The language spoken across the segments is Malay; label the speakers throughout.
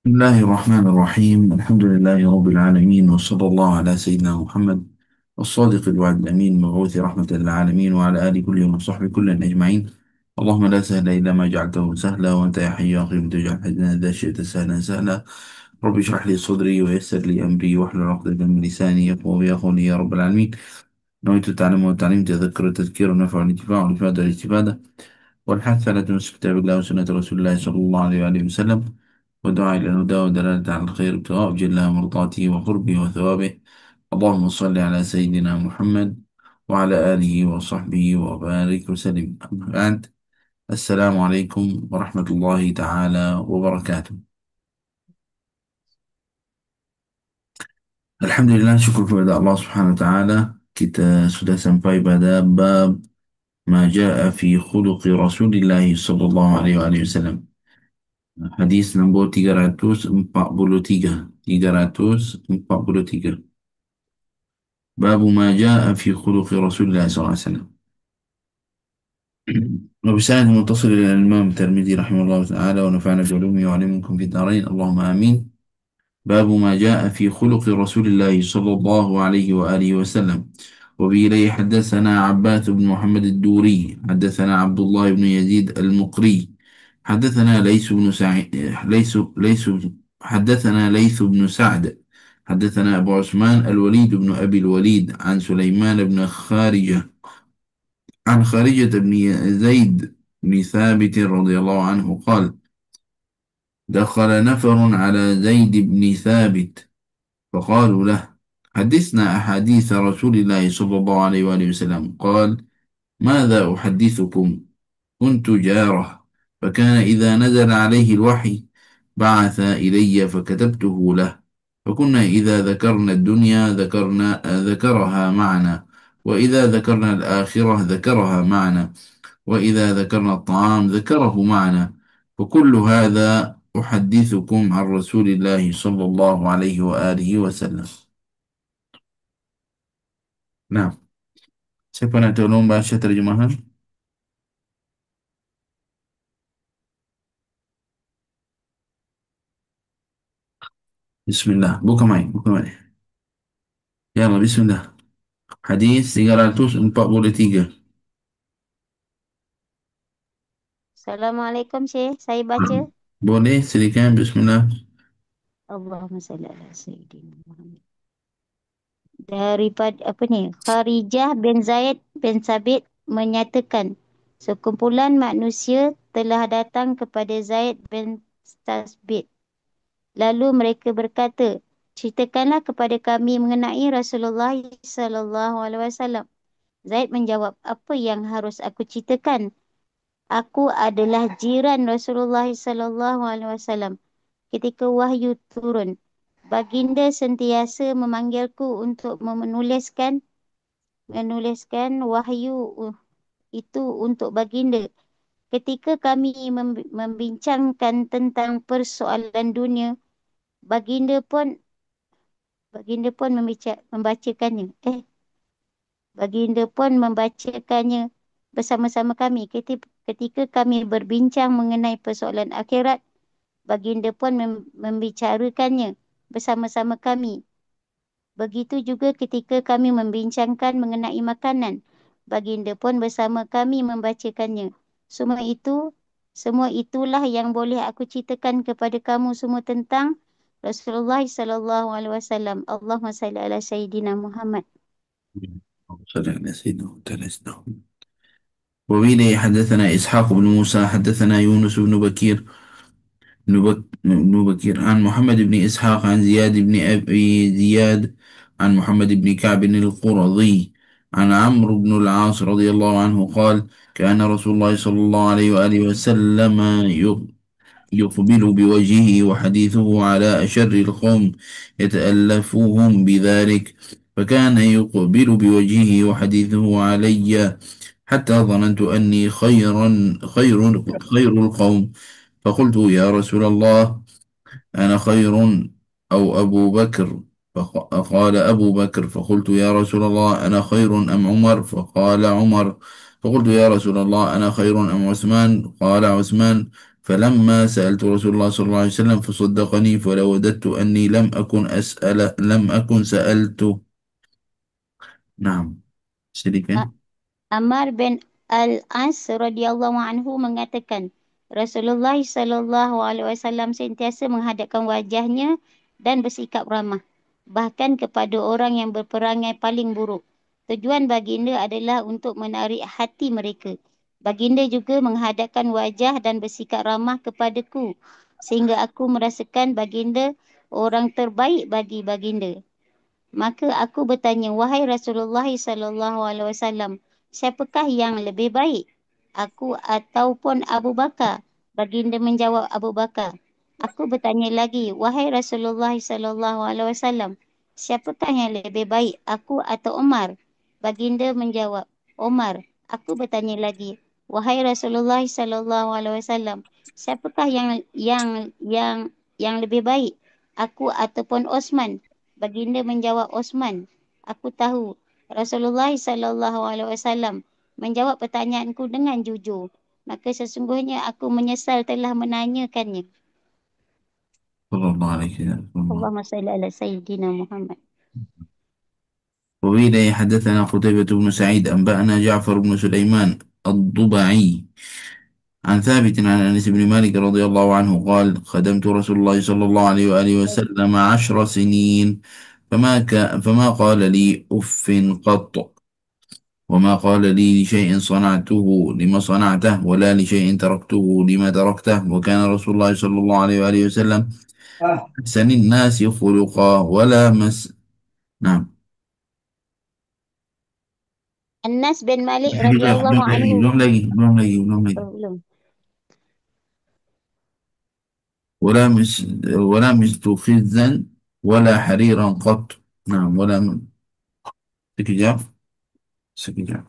Speaker 1: بسم الله الرحمن الرحيم. الحمد لله رب العالمين، وصلى الله على سيدنا محمد الصادق الوعد الأمين، المبعوث رحمة للعالمين، وعلى آله كلهم وصحبه كل أجمعين. اللهم لا سهل إلا ما جعلته سهلا، وأنت يا حي يا قيوم تجعل حزننا إذا شئت سهلا سهلا. رب اشرح لي صدري ويسر لي أمري واحلل عقدة من لساني يفقهوا يا قولي يا رب العالمين. نويت التعلم والتعليم، تذكر التذكير، والنفع والانتفاع، والإفادة والاستفادة، والحث على تمسك كتاب الله وسنة رسول الله صلى الله عليه وآله وسلم، ودعا إلى الهدى ودلالة على الخير، ابتغاء وجه الله مرضاته وقربه وثوابه. اللهم صل على سيدنا محمد وعلى آله وصحبه وبارك وسلم. أما بعد، السلام عليكم ورحمة الله تعالى وبركاته. Alhamdulillah, syukur kepada Allah Subhanahu wa taala. Kita sudah sampai pada bab ma jaa fi khuluqi Rasulillah sallallahu alaihi wasallam. Hadis nombor 343. 343. باب ما جاء في خلق رسول الله صلى الله عليه وسلم. وبسند متصل إلى الإمام الترمذي رحمه الله تعالى، ونفعنا بعلومه وعلمكم في الدارين، اللهم آمين. باب ما جاء في خلق رسول الله صلى الله عليه وآله وسلم. وبه إليه حدثنا عباس بن محمد الدوري، حدثنا عبد الله بن يزيد المقري، حدثنا ليث بن سعيد حدثنا ليث بن سعد، حدثنا أبو عثمان الوليد بن أبي الوليد عن سليمان بن خارجة، عن خارجة بن زيد بن ثابت رضي الله عنه قال: دخل نفر على زيد بن ثابت فقالوا له: حدثنا أحاديث رسول الله صلى الله عليه وآله وسلم. قال: ماذا أحدثكم؟ كنت جاره، فكان إذا نزل عليه الوحي بعث إلي فكتبته له، فكنا إذا ذكرنا الدنيا ذكرها معنا، وإذا ذكرنا الآخرة ذكرها معنا، وإذا ذكرنا الطعام ذكره معنا. وكل هذا أحدثكم عن رسول الله صلى الله عليه وآله وسلم. Nah, siapa nak tolong baca terjemahan? Bismillah. Buka mic, buka mic. Ya Allah, Bismillah. Hadis 343.
Speaker 2: Assalamualaikum Syekh. Saya baca.
Speaker 1: Boleh, silakan. Bismillah.
Speaker 2: Allahumma salli ala Sayyidina Muhammad. Daripada apa ni? Kharijah bin Zaid bin Sabit menyatakan sekumpulan manusia telah datang kepada Zaid bin Sabit. Lalu mereka berkata, ceritakanlah kepada kami mengenai Rasulullah sallallahu alaihi wasallam. Zaid menjawab, apa yang harus aku ceritakan? Aku adalah jiran Rasulullah sallallahu alaihi wasallam. Ketika wahyu turun, baginda sentiasa memanggilku untuk menuliskan wahyu itu untuk baginda. Ketika kami membincangkan tentang persoalan dunia, baginda pun membacakannya. Baginda pun membacakannya bersama-sama kami. Ketika kami berbincang mengenai persoalan akhirat, baginda pun membicarakannya bersama-sama kami. Begitu juga ketika kami membincangkan mengenai makanan, baginda pun bersama kami membacakannya. Semua itulah yang boleh aku ceritakan kepada kamu semua tentang Rasulullah sallallahu alaihi wasallam. Allahumma salli ala Sayyidina Muhammad.
Speaker 1: صلى على سيدنا وتلسنا. وبه حدثنا إسحاق بن موسى، حدثنا يونس بن بكير بن بكير عن محمد بن إسحاق عن زياد بن أبي زياد عن محمد بن كعب القرظي عن عمرو بن العاص رضي الله عنه قال: كان رسول الله صلى الله عليه وآله وسلم يقبل بوجهه وحديثه على أشر القوم يتألفهم بذلك، فكان يقبل بوجهه وحديثه علي حتى ظننت أني خير القوم، فقلت: يا رسول الله، أنا خير أو أبو بكر؟ فقال: أبو بكر. فقلت: يا رسول الله، أنا خير أم عمر؟ فقال: عمر. فقلت: يا رسول الله، أنا خير أم عثمان؟ قال: عثمان. فلما سألت رسول الله صلى الله عليه وسلم فصدقني، فلوددت أني لم أكن سألته. نعم.
Speaker 2: A-
Speaker 1: Sedikit.
Speaker 2: Ammar bin Al-As radhiyallahu anhu mengatakan, Rasulullah sallallahu alaihi wasallam sentiasa menghadapkan wajahnya dan bersikap ramah, bahkan kepada orang yang berperangai paling buruk. Tujuan baginda adalah untuk menarik hati mereka. Baginda juga menghadapkan wajah dan bersikap ramah kepadaku, sehingga aku merasakan baginda orang terbaik bagi baginda. Maka aku bertanya, wahai Rasulullah sallallahu alaihi wasallam, siapakah yang lebih baik? Aku ataupun Abu Bakar? Baginda menjawab Abu Bakar. Aku bertanya lagi, wahai Rasulullah sallallahu alaihi wasallam, siapakah yang lebih baik? Aku atau Umar? Baginda menjawab, Umar. Aku bertanya lagi, wahai Rasulullah sallallahu alaihi wasallam, siapakah yang lebih baik? Aku ataupun Osman? Baginda menjawab Osman. Aku tahu Rasulullah sallallahu alaihi wasallam menjawab pertanyaanku dengan jujur. Maka sesungguhnya aku menyesal telah menanyakannya.
Speaker 1: صلى الله عليه وسلم.
Speaker 2: Allahumma salli ala Sayyidina Muhammad.
Speaker 1: وبه حدثنا قتيبة بن سعيد أنبأنا جعفر بن سليمان الضبعي عن ثابت عن أنس بن مالك رضي الله عنه قال: خدمت رسول الله صلى الله عليه وآله وسلم 10 سنين، فما قال لي أف قط، وما قال لي لشيء صنعته لما صنعته، ولا لشيء تركته لما تركته. وكان رسول الله صلى الله عليه وآله وسلم أحسن الناس خلقا ولا مس. نعم.
Speaker 2: Anas bin Malik
Speaker 1: Juga
Speaker 2: radhiyallahu
Speaker 1: belum lagi,
Speaker 2: anhu.
Speaker 1: belum lagi, belum lagi, belum lagi.
Speaker 2: Oh, belum.
Speaker 1: ولا مس ولا مست خزا ولا حريرا قط. نعم. sekejap, sekejap.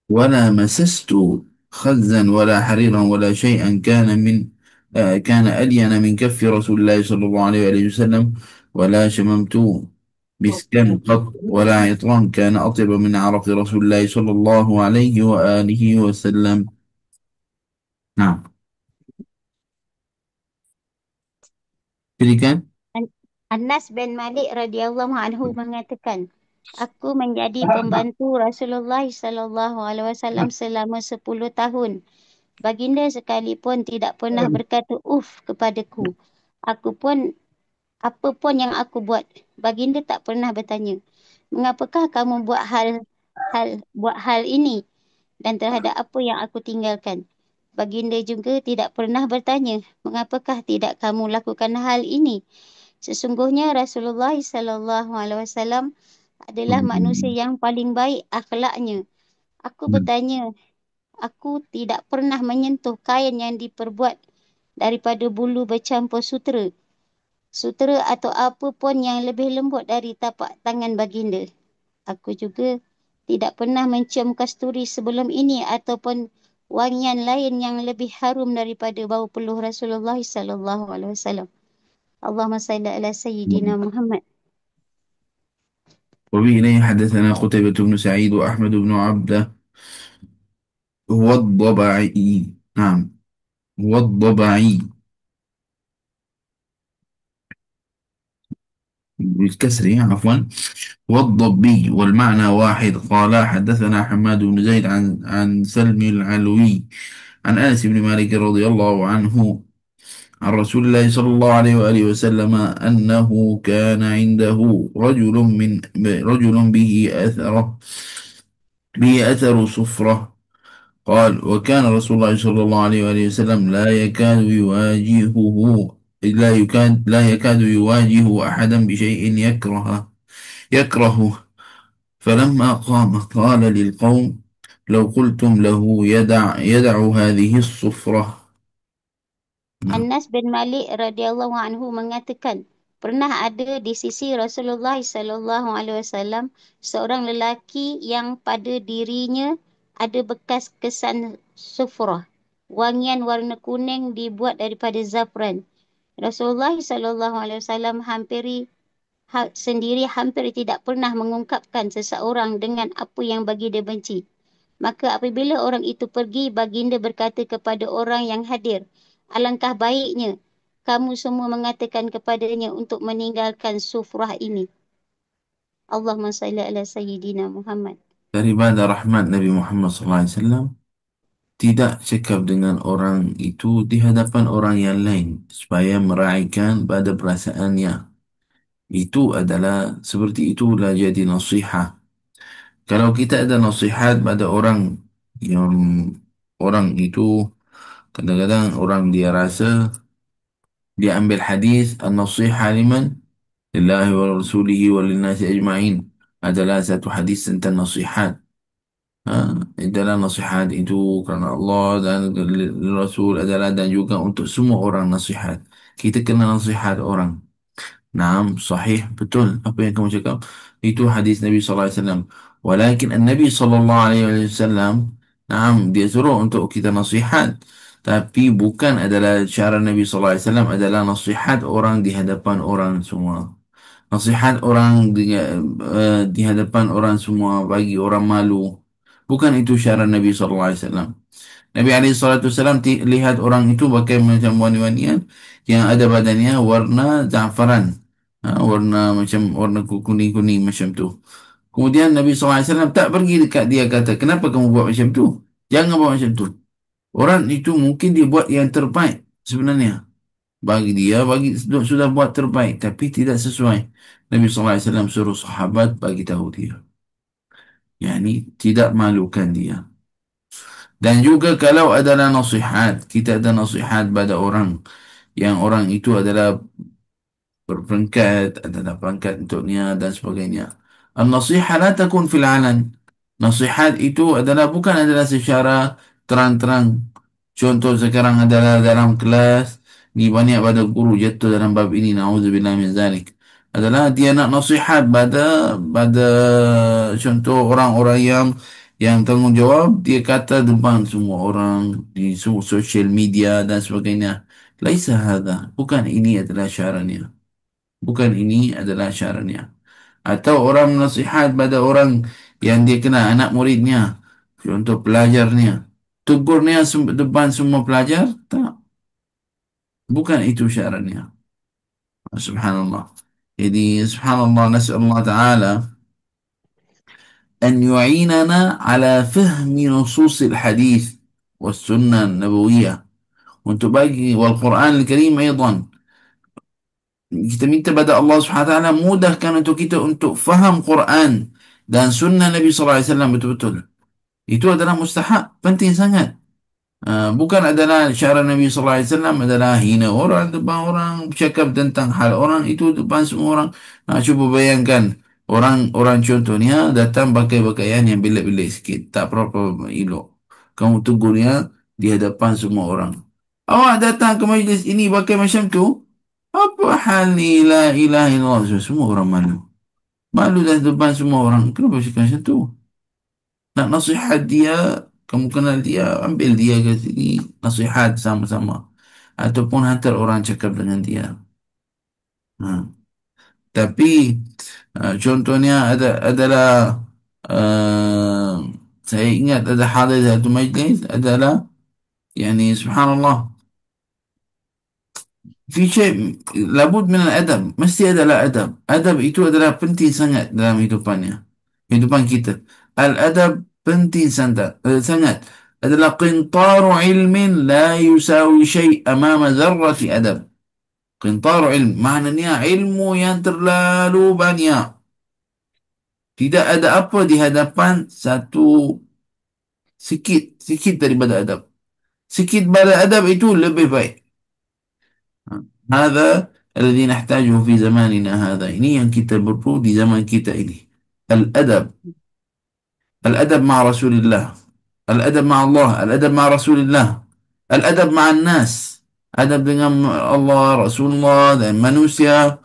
Speaker 1: ولا مسست خزا ولا حريرا ولا شيئا كان ألين من كف رسول الله صلى الله عليه وآله وسلم، ولا شممت مسكا قط، ولا عطرا كان أطيب من عرق رسول الله صلى الله عليه وآله وسلم. نعم. Berikan.
Speaker 2: An- Anas bin Malik radhiyallahu anhu mengatakan, aku menjadi pembantu Rasulullah sallallahu alaihi wasallam selama 10 tahun. Baginda sekalipun tidak pernah berkata kepadaku. Aku pun apa pun yang aku buat, baginda tak pernah bertanya, mengapakah kamu buat hal ini dan terhadap apa yang aku tinggalkan. Baginda juga tidak pernah bertanya, mengapakah tidak kamu lakukan hal ini. Sesungguhnya Rasulullah sallallahu alaihi wasallam adalah manusia yang paling baik akhlaknya. Aku bertanya, aku tidak pernah menyentuh kain yang diperbuat daripada bulu bercampur sutera. Sutera atau apa pun yang lebih lembut dari tapak tangan baginda. Aku juga tidak pernah mencium kasturi sebelum ini ataupun wangian lain yang lebih harum daripada bau peluh Rasulullah sallallahu alaihi wasallam. Allahumma salli ala Sayyidina Muhammad.
Speaker 1: وبه إليه حدثنا قتيبة بن سعيد وأحمد بن عبده هو الضبعي. نعم. هو الضبعي بالكسر، عفوا. والضبي، والمعنى واحد. قال حدثنا حماد بن زيد عن سلم العلوي عن أنس بن مالك رضي الله عنه عن رسول الله صلى الله عليه وآله وسلم أنه كان عنده رجل به أثر صفرة. قال: وكان رسول الله صلى الله عليه وآله وسلم لا يكاد يواجه أحدا بشيء يكرهه. فلما قام قال للقوم: لو قلتم له يدع هذه الصفرة. نعم.
Speaker 2: Anas bin Malik radhiyallahu anhu mengatakan, Pernah ada di sisi Rasulullah sallallahu alaihi wasallam seorang lelaki yang pada dirinya ada bekas kesan sufrah. Wangian warna kuning dibuat daripada zafran. Rasulullah sallallahu alaihi wasallam sendiri hampir tidak pernah mengungkapkan seseorang dengan apa yang bagi dia benci. Maka apabila orang itu pergi, baginda berkata kepada orang yang hadir, alangkah baiknya kamu semua mengatakan kepadanya untuk meninggalkan sufrah ini. Allahumma salli ala Sayyidina Muhammad.
Speaker 1: Daripada rahmat Nabi Muhammad SAW, tidak cakap dengan orang itu di hadapan orang yang lain supaya meraihkan pada perasaannya. Itu adalah seperti itulah jadi nasihat. Kalau kita ada nasihat pada orang yang orang itu kadang-kadang orang dia rasa dia ambil hadis an-nasihat liman lillahi wa rasulihi wa linnasi ajma'in adalah satu hadis tentang nasihat. Ha, adalah nasihat itu kerana Allah dan Rasul adalah dan juga untuk semua orang nasihat. Kita kena nasihat orang. Naam, sahih, betul. Apa yang kamu cakap? Itu hadis Nabi sallallahu alaihi wasallam. Walakin Nabi sallallahu alaihi wasallam, naam, dia suruh untuk kita nasihat. Tapi bukan adalah cara Nabi sallallahu alaihi wasallam adalah nasihat orang di hadapan orang semua. Nasihat orang di hadapan orang semua bagi orang malu. Bukan itu cara Nabi sallallahu alaihi wasallam. Nabi SAW lihat orang itu pakai macam wangi-wangian yang ada badannya warna za'faran. Warna macam warna kuning-kuning macam tu. Kemudian Nabi SAW tak pergi dekat dia kata, kenapa kamu buat macam tu? Jangan buat macam tu. Orang itu mungkin dia buat yang terbaik sebenarnya. Bagi dia, sudah buat terbaik. Tapi tidak sesuai. Nabi SAW suruh sahabat bagi tahu dia. Yani tidak malukan dia. Dan juga kalau adalah nasihat, kita ada nasihat pada orang yang orang itu adalah berperingkat, adalah perangkat untuknya dan sebagainya. An-nasihat la takun fil alan. Nasihat itu bukan adalah secara terang-terang. Contoh sekarang adalah dalam kelas, ni banyak pada guru jatuh dalam bab ini, na'udzubillah min zalik. Adalah dia nak nasihat pada contoh orang-orang yang tanggungjawab, dia kata depan semua orang di sosial media dan sebagainya. Laisa hadha. Bukan ini adalah syaranya. Bukan ini adalah syaranya. Atau orang nasihat pada orang yang dia kenal anak muridnya. Contoh pelajarnya. Tegurnya depan semua pelajar. Tak. Bukan itu syaranya. Subhanallah. Jadi subhanallah nas'alullah ta'ala أن يعيننا على فهم نصوص الحديث والسنة النبوية وانتباقي والقرآن الكريم أيضا kita minta pada Allah Subhanahu Wa Taala mudahkan untuk kita untuk faham Quran dan sunnah Nabi Sallallahu Alaihi Wasallam betul-betul. Itu adalah mustahak, penting sangat. Bukan adalah cara Nabi Sallallahu Alaihi Wasallam adalah hina orang depan orang, bercakap tentang hal orang itu depan semua orang. Cuba bayangkan orang contohnya datang pakai pakaian yang belak-belak sikit, tak berapa elok. Kamu tegur dia di hadapan semua orang. Awak datang ke majlis ini pakai macam tu? Apa hal ni la ilaha illallah? Semua orang malu. Malu dah depan semua orang. Kenapa cakap macam tu? Nak nasihat dia, kamu kenal dia, ambil dia ke sini, nasihat sama-sama. Ataupun hantar orang cakap dengan dia. Ha. Tapi contohnya adalah uh, saya ingat ada hadis satu majlis adalah yani subhanallah في شيء لابد من الأدب mesti adalah adab adab itu adalah penting sangat dalam hidupan kita al-adab penting sangat adalah qintaru ilmin la yusawi syai' amama zarrati adab qintaru ilm maknanya ilmu yang terlalu banyak tidak ada apa di hadapan satu sikit daripada adab sikit pada adab itu lebih baik. هذا الذي نحتاجه في زماننا هذا ini yang kita perlu di zaman kita ini الأدب الأدب مع رسول الله الأدب مع الله الأدب مع رسول الله الأدب مع الناس adab dengan Allah Rasulullah dan manusia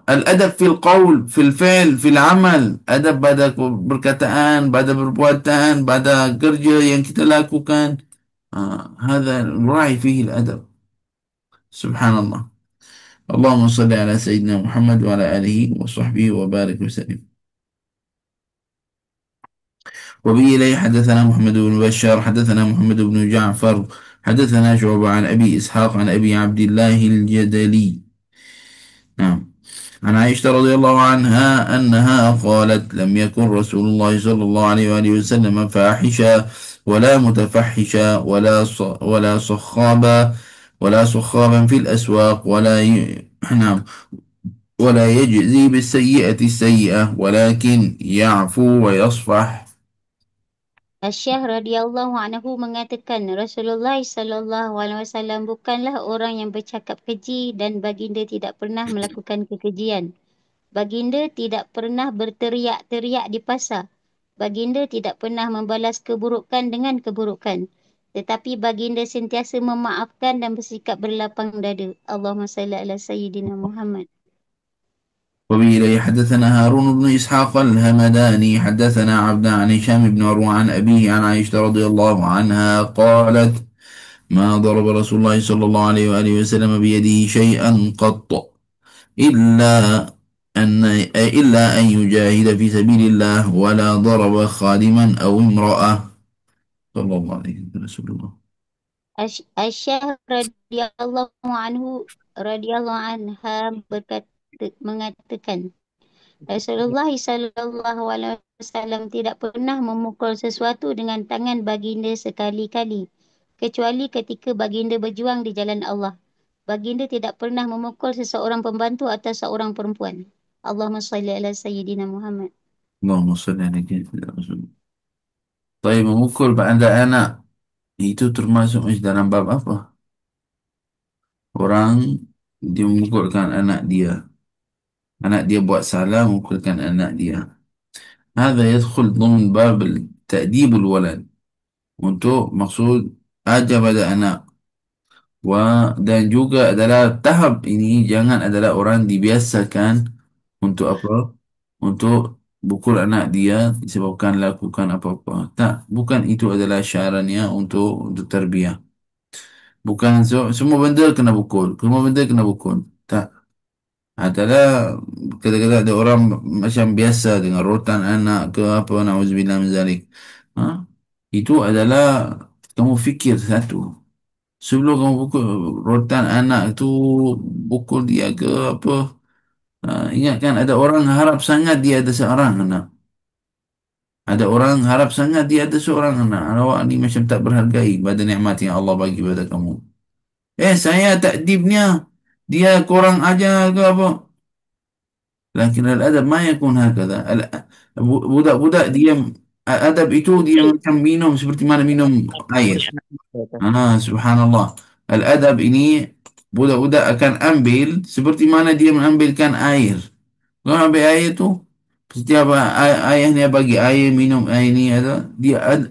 Speaker 1: Al-adab fil qaul, fil fi'l, fil amal. Adab pada perkataan, pada perbuatan, pada kerja yang kita lakukan. هذا نراعي فيه الأدب. سبحان الله. اللهم صل على سيدنا محمد وعلى آله وصحبه وبارك وسلم. وبه إليه حدثنا محمد بن بشار حدثنا محمد بن جعفر حدثنا شعبة عن أبي إسحاق عن أبي عبد الله الجدلي. نعم. عن عائشة رضي الله عنها أنها قالت لم يكن رسول الله صلى الله عليه وآله وسلم فاحشا ولا متفحشا ولا صخابا ولا صخابا في الأسواق نعم، ولا يجزي بالسيئة السيئة ولكن يعفو ويصفح.
Speaker 2: Aisyah radhiyallahu anhu mengatakan Rasulullah sallallahu alaihi wasallam bukanlah orang yang bercakap keji dan baginda tidak pernah melakukan kekejian. Baginda tidak pernah berteriak-teriak di pasar. Baginda tidak pernah membalas keburukan dengan keburukan. Tetapi baginda sentiasa memaafkan dan bersikap berlapang dada. Allahumma salli ala Sayyidina Muhammad.
Speaker 1: وبه إليه حدثنا هارون بن إسحاق الهمداني حدثنا عبد عن هشام بن عروة عن أبيه عن عائشة رضي الله عنها قالت ما ضرب رسول الله صلى الله عليه وآله وسلم بيده شيئا قط إلا إلا أن يجاهد في سبيل الله ولا ضرب خادما أو امرأة صلى الله عليه وسلم رسول الله.
Speaker 2: Aisyah radhiyallahu anha mengatakan Rasulullah sallallahu alaihi wasallam tidak pernah memukul sesuatu dengan tangan baginda sekali-kali kecuali ketika baginda berjuang di jalan Allah. Baginda tidak pernah memukul seseorang pembantu atau seorang perempuan. Allahumma salli ala Sayyidina Muhammad.
Speaker 1: اللهم صل على سيدنا رسول الله. طيب memukul pada anak itu termasuk dalam bab apa? Orang dia memukulkan anak dia buat salah memukulkan anak dia. هذا يدخل ضمن باب تأديب الولد untuk maksud ajar pada anak. Dan juga adalah tahap ini jangan adalah orang dibiasakan untuk apa? Untuk pukul anak dia disebabkan lakukan apa-apa. Tak, bukan itu adalah syaratnya untuk tarbiyah. Bukan semua benda kena pukul. Semua benda kena pukul. Tak. Adalah kadang-kadang ada orang macam biasa dengan rotan anak ke apa, na'udzubillah min zalik. Ha? Itu adalah kamu fikir satu. Sebelum kamu pukul rotan anak tu, pukul dia ke apa, ingatkan ada orang harap sangat dia ada seorang anak. Ada orang harap sangat dia ada seorang anak. Awak ni macam tak berhargai pada nikmat yang Allah bagi pada kamu. Saya takdibnya dia kurang ajar ke apa. Lakin al-adab ma yakun hakadha. Budak-budak dia adab itu dia macam minum seperti mana minum air. Subhanallah. Al-adab ini budak-budak akan ambil seperti mana dia mengambilkan air. Kalau ambil air tu, setiap ayahnya bagi air, minum air ni ada,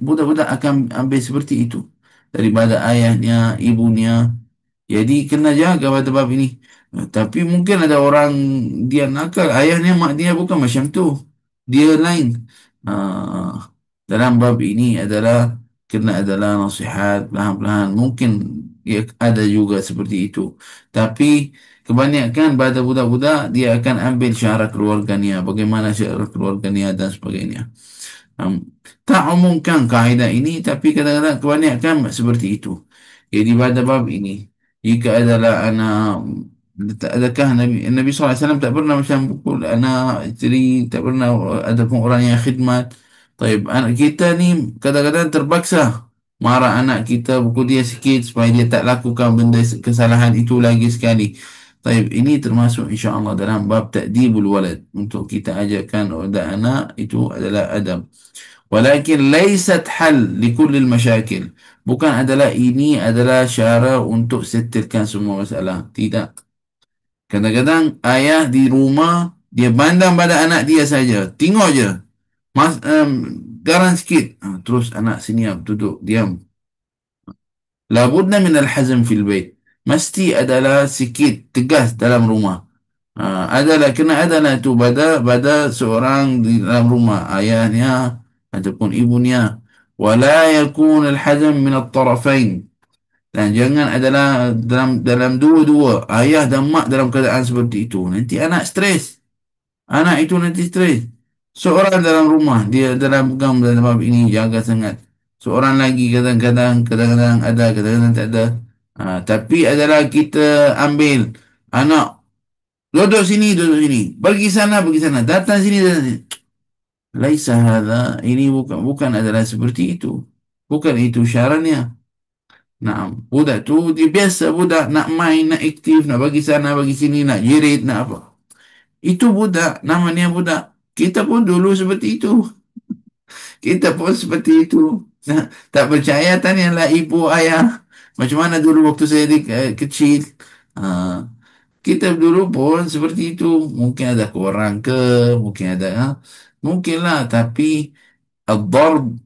Speaker 1: budak-budak akan ambil seperti itu daripada ayahnya, ibunya. Jadi kena jaga pada bab ini. Tapi mungkin ada orang dia nakal, ayahnya, mak dia bukan macam tu. Dia lain. Ah, dalam bab ini adalah kena adalah nasihat perlahan-lahan. Mungkin ya, ada juga seperti itu. Tapi kebanyakan pada budak-budak dia akan ambil syara keluarganya, bagaimana syara keluarganya dan sebagainya. Um, tak umumkan kaedah ini, tapi kadang-kadang kebanyakan seperti itu. Jadi pada bab ini, jika adalah anak, adakah Nabi SAW tak pernah macam pukul anak isteri, tak pernah ataupun orang yang khidmat. Taib, anak kita ni kadang-kadang terpaksa marah anak kita, pukul dia sikit supaya dia tak lakukan benda kesalahan itu lagi sekali. Taib, ini termasuk insya-Allah dalam bab ta'dibul walad. Untuk kita ajarkan anak itu adalah adab. Walakin laysat hal likullil masyakil. Bukan adalah ini adalah cara untuk settlekan semua masalah. Tidak. Kadang-kadang ayah di rumah dia pandang pada anak dia saja. Tengok je. Garan sikit. Terus anak senyap, duduk, diam. Labudna min al-hazm fil bait. Mesti adalah sikit tegas dalam rumah. Adalah kena adalah itu pada seorang di dalam rumah ayahnya ataupun ibunya. Wala yakun al-hazan min at-tarafain. Dan jangan adalah dalam dua-dua ayah dan mak dalam keadaan seperti itu. Nanti anak stres. Anak itu nanti stres. Seorang dalam rumah dia dalam pegang dalam bab ini jaga sangat. Seorang lagi kadang-kadang ada, kadang-kadang tak ada. Tapi adalah kita ambil anak duduk sini, duduk sini. Pergi sana, pergi sana. Datang sini, datang sini. Laisa hadha. Ini bukan adalah seperti itu. Bukan itu syaratnya. Nah, budak tu dia biasa budak nak main, nak aktif, nak bagi sana, bagi sini, nak jerit, nak apa. Itu budak, namanya budak. Kita pun dulu seperti itu. Kita pun seperti itu. Nah, tak percaya tanyalah ibu ayah. Macam mana dulu waktu saya kecil. Ah, kita dulu pun seperti itu. Mungkin ada kurang ke, mungkin ada, mungkinlah. Tapi ad-darb,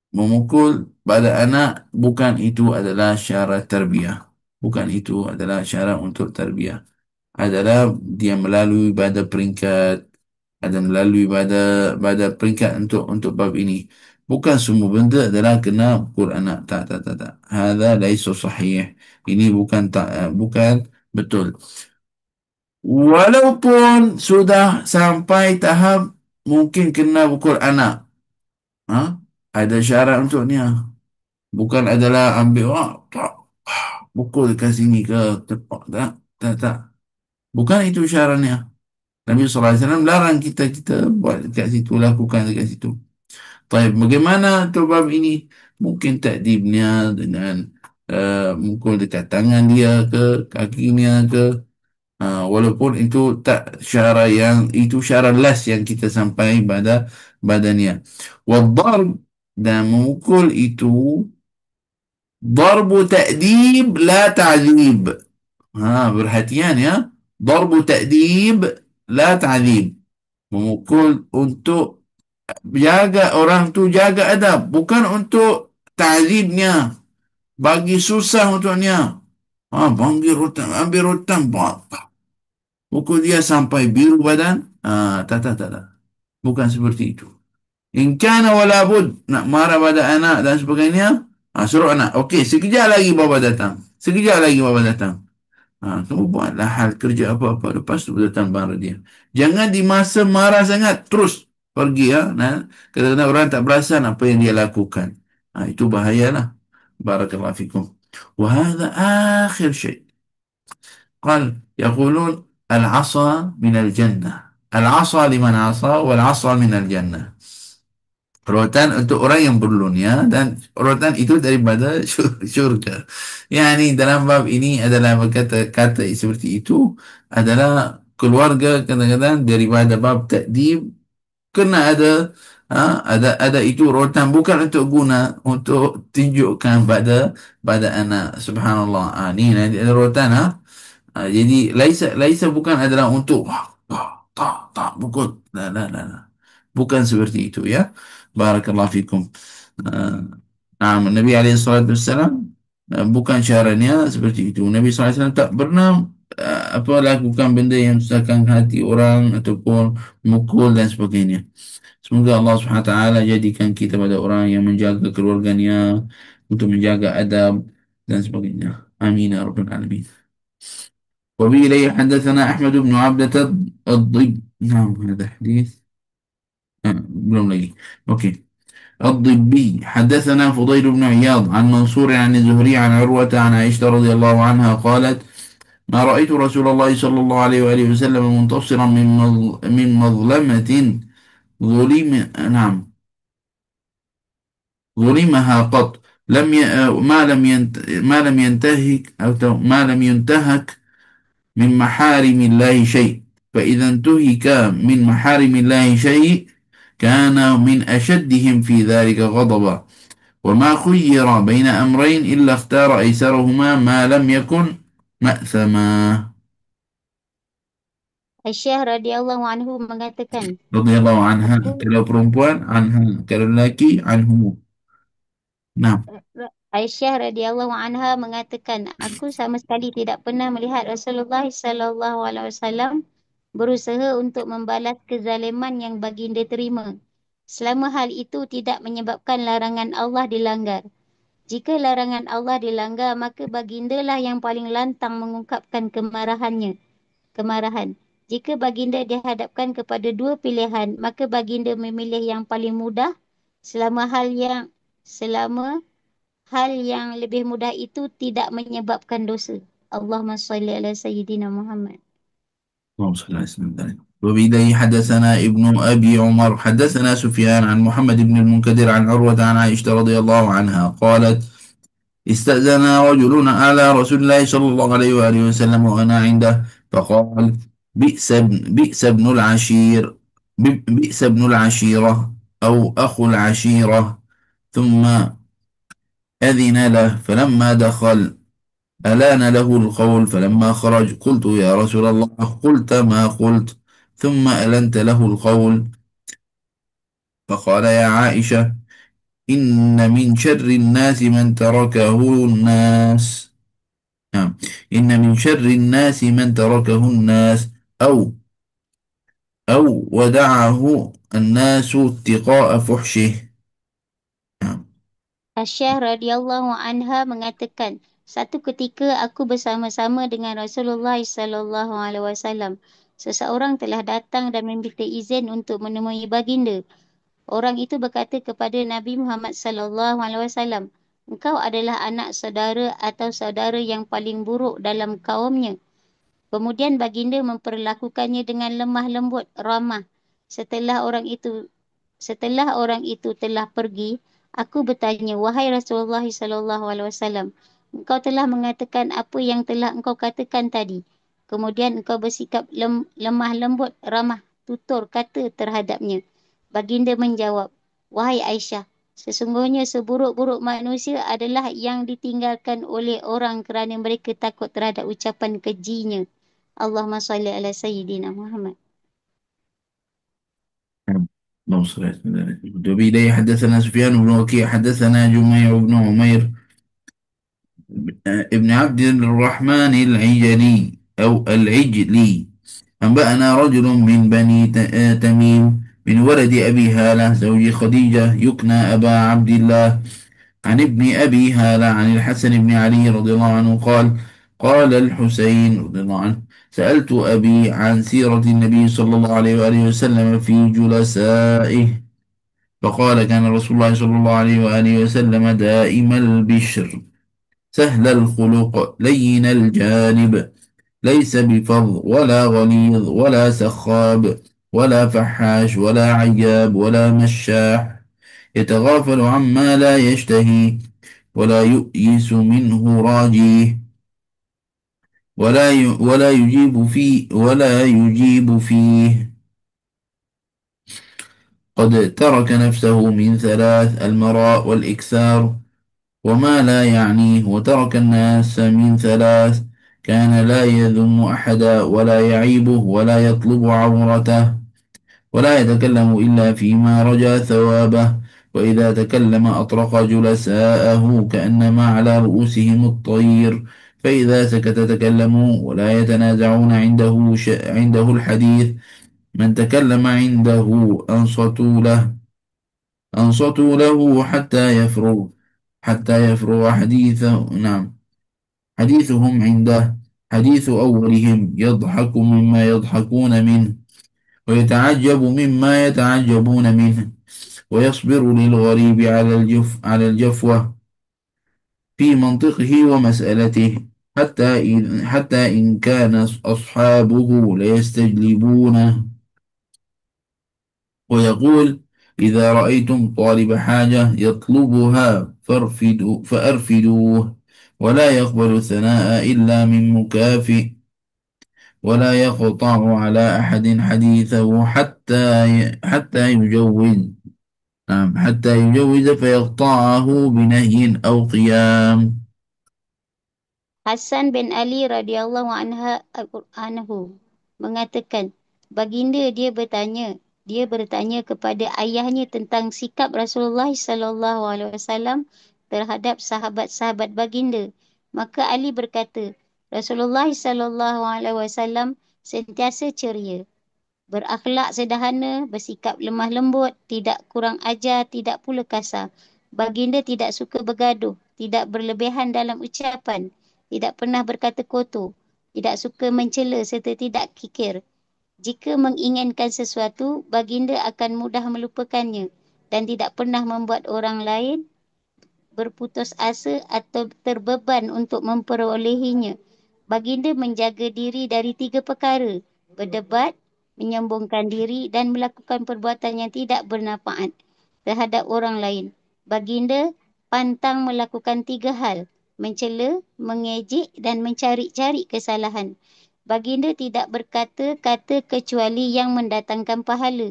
Speaker 1: memukul pada anak, bukan itu adalah syarat tarbiyah. Bukan itu adalah syarat untuk tarbiyah. Adalah dia melalui pada peringkat, ada melalui pada peringkat untuk bab ini. Bukan semua benda adalah kena pukul anak. Tak, tak, tak, tak. Hada laisu sahih. Ini bukan tak, bukan betul. Walaupun sudah sampai tahap mungkin kena pukul anak, ha? Ada syarat untuknya. Bukan adalah ambil tak, pukul dekat sini ke tepak, tak, tak, tak. Bukan itu syaratnya. Nabi SAW larang kita buat dekat situ, lakukan dekat situ. Baik, bagaimana tu bab ini? Mungkin takdibnya dengan mukul dekat tangan dia ke, kakinya ke. Walaupun itu tak syara yang, itu syara last yang kita sampai pada badannya. Wadarb, dan memukul itu darbu ta'dib la ta'zib. Perhatian ya. Darbu ta'dib la ta'zib. Memukul untuk jaga orang tu jaga adab, bukan untuk ta'zibnya, bagi susah untuknya. Panggil rotan, ambil rotan, pukul dia sampai biru badan. Tak, tak, tak, tak. Bukan seperti itu. In kana wala bud, nak marah pada anak dan sebagainya, suruh anak. Okey, sekejap lagi bapa datang. Sekejap lagi bapa datang. Kamu buatlah hal kerja apa-apa. Lepas tu datang marah dia. Jangan di masa marah sangat, terus pergi. Nah, kadang-kadang orang tak perasan apa yang dia lakukan. Itu bahayalah. Barakallahu fikum. وهذا آخر شيء. قال يقولون العصا من الجنة. العصا لمن عصى والعصا من الجنة. Rotan untuk orang yang berlun ya, dan rotan itu daripada syurga. Yani dalam bab ini adalah kata seperti itu adalah keluarga kadang-kadang daripada bab takdib kena ada, ada itu rotan bukan untuk guna untuk tunjukkan pada anak. Subhanallah. Ni nanti ada rotan. Jadi laisa bukan adalah untuk tak pukul. La. Bukan seperti itu ya. Barakallahu fikum. Uh, Nabi SAW bukan syaratnya seperti itu. Nabi SAW tak pernah lakukan benda yang susahkan hati orang ataupun mukul dan sebagainya. Semoga Allah SWT jadikan kita pada orang yang menjaga keluarganya, untuk menjaga adab dan sebagainya. Amin ya rabbal alamin. وبه إليه حدثنا أحمد بن عبدة الضب. نعم هذا حديث. بلوم لي. أوكي. الضبي حدثنا فضيل بن عياض عن منصور عن الزهري عن عروة عن عائشة رضي الله عنها قالت: ما رأيت رسول الله صلى الله عليه وآله وسلم منتصرا من مظلمة ظلم نعم ظلمها قط. ما لم ينتهك أو ما لم ينتهك من محارم الله شيء. فإذا انتهك من محارم الله شيء كان من أشدهم في ذلك غضبا. وما خير بين أمرين إلا اختار أيسرهما ما لم يكن مأثما.
Speaker 2: Aisyah radhiyallahu anhu mengatakan,
Speaker 1: رضي الله عنها.
Speaker 2: aku
Speaker 1: Kalau perempuan عنها, kalau lelaki عنهم. Nah,
Speaker 2: Aisyah radhiyallahu anha mengatakan, aku sama sekali tidak pernah melihat Rasulullah sallallahu alaihi wasallam berusaha untuk membalas kezaliman yang baginda terima. Selama hal itu tidak menyebabkan larangan Allah dilanggar. Jika larangan Allah dilanggar, maka bagindalah yang paling lantang mengungkapkan kemarahan. Jika baginda dihadapkan kepada dua pilihan, maka baginda memilih yang paling mudah selama hal yang lebih mudah itu tidak menyebabkan dosa. Allahumma salli ala Sayyidina Muhammad.
Speaker 1: اللهم صل على سيدنا. وبإليه حدثنا ابن أبي عمر حدثنا سفيان عن محمد بن المنكدر عن عروة عن عائشة رضي الله عنها قالت استأذن رجل على رسول الله صلى الله عليه وآله وسلم وأنا عنده فقال بئس ابن العشير بئس ابن العشيرة أو أخو العشيرة ثم أذن له فلما دخل ألان له القول فلما خرج قلت يا رسول الله قلت ما قلت ثم ألنت له القول فقال يا عائشة إن من شر الناس من تركه الناس نعم إن من شر الناس من تركه الناس أو ودعه الناس اتقاء فحشه نعم.
Speaker 2: Aisyah radhiyallahu anha mengatakan, satu ketika aku bersama-sama dengan Rasulullah sallallahu alaihi wasallam. Seseorang telah datang dan meminta izin untuk menemui baginda. Orang itu berkata kepada Nabi Muhammad sallallahu alaihi wasallam, "Engkau adalah anak saudara atau saudara yang paling buruk dalam kaumnya." Kemudian baginda memperlakukannya dengan lemah lembut, ramah. Setelah orang itu Setelah orang itu telah pergi, aku bertanya, "Wahai Rasulullah sallallahu alaihi wasallam, engkau telah mengatakan apa yang telah engkau katakan tadi. Kemudian engkau bersikap lemah lembut, ramah, tutur kata terhadapnya." Baginda menjawab, "Wahai Aisyah, sesungguhnya seburuk-buruk manusia adalah yang ditinggalkan oleh orang kerana mereka takut terhadap ucapan kejinya. Allahumma salli ala Sayyidina Muhammad."
Speaker 1: نعم. اللهم صل على سيدنا. وبإليه حدثنا سفيان بن وكيع حدثنا جميع بن عمير ابن عبد الرحمن العجلي أو العجلي أنبأنا رجل من بني تميم من ولد أبي هالة زوج خديجة يكنى أبا عبد الله عن ابن أبي هالة عن الحسن بن علي رضي الله عنه قال قال الحسين رضي الله عنه سألت أبي عن سيرة النبي صلى الله عليه وآله وسلم في جلسائه فقال كان رسول الله صلى الله عليه وآله وسلم دائم البشر سهل الخلق لين الجانب ليس بفظ ولا غليظ ولا سخاب ولا فحاش ولا عياب ولا مشاح يتغافل عما لا يشتهي ولا يؤيس منه راجيه ولا يجيب فيه قد ترك نفسه من ثلاث المراء والإكثار وما لا يعنيه وترك الناس من ثلاث كان لا يذم أحدا ولا يعيبه ولا يطلب عورته ولا يتكلم إلا فيما رجا ثوابه وإذا تكلم أطرق جلساءه كأنما على رؤوسهم الطير فإذا سكت تكلموا ولا يتنازعون عنده الحديث من تكلم عنده أنصتوا له حتى يفرغ حديثه نعم حديثهم عنده حديث أولهم يضحك مما يضحكون منه ويتعجب مما يتعجبون منه ويصبر للغريب على الجفوة في منطقه ومسألته حتى إن كان أصحابه ليستجلبونه ويقول إذا رأيتم طالب حاجة يطلبها فأرفدوه ولا يقبل الثناء إلا من مكافئ ولا يقطع على أحد حديثه حتى يجوز حتى يجوز فيقطعه بنهي أو قيام.
Speaker 2: Hasan bin Ali radhiyallahu anhu mengatakan, baginda dia bertanya kepada ayahnya tentang sikap Rasulullah sallallahu alaihi wasallam terhadap sahabat-sahabat baginda. Maka Ali berkata, Rasulullah sallallahu alaihi wasallam sentiasa ceria, berakhlak sederhana, bersikap lemah lembut, tidak kurang ajar, tidak pula kasar. Baginda tidak suka bergaduh, tidak berlebihan dalam ucapan, tidak pernah berkata kotor, tidak suka mencela serta tidak kikir. Jika menginginkan sesuatu, baginda akan mudah melupakannya dan tidak pernah membuat orang lain berputus asa atau terbeban untuk memperolehinya. Baginda menjaga diri dari 3 perkara: berdebat, menyombongkan diri dan melakukan perbuatan yang tidak bermanfaat terhadap orang lain. Baginda pantang melakukan 3 hal: mencela, mengejek dan mencari-cari kesalahan. Baginda tidak berkata-kata kecuali yang mendatangkan pahala.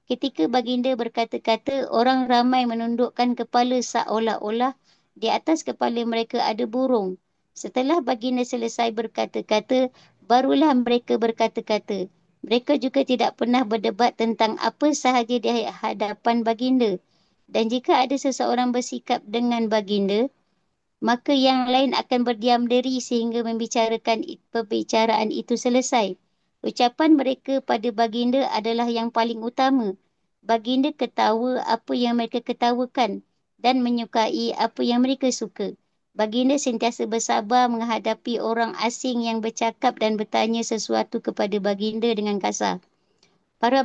Speaker 2: Ketika baginda berkata-kata, orang ramai menundukkan kepala seolah-olah di atas kepala mereka ada burung. Setelah baginda selesai berkata-kata, barulah mereka berkata-kata. Mereka juga tidak pernah berdebat tentang apa sahaja di hadapan baginda. Dan jika ada seseorang bersikap dengan baginda, maka yang lain akan berdiam diri sehingga membicarakan perbicaraan itu selesai. Ucapan mereka pada baginda adalah yang paling utama. Baginda ketawa apa yang mereka ketawakan dan menyukai apa yang mereka suka. Baginda sentiasa bersabar menghadapi orang asing yang bercakap dan bertanya sesuatu kepada baginda dengan kasar. Para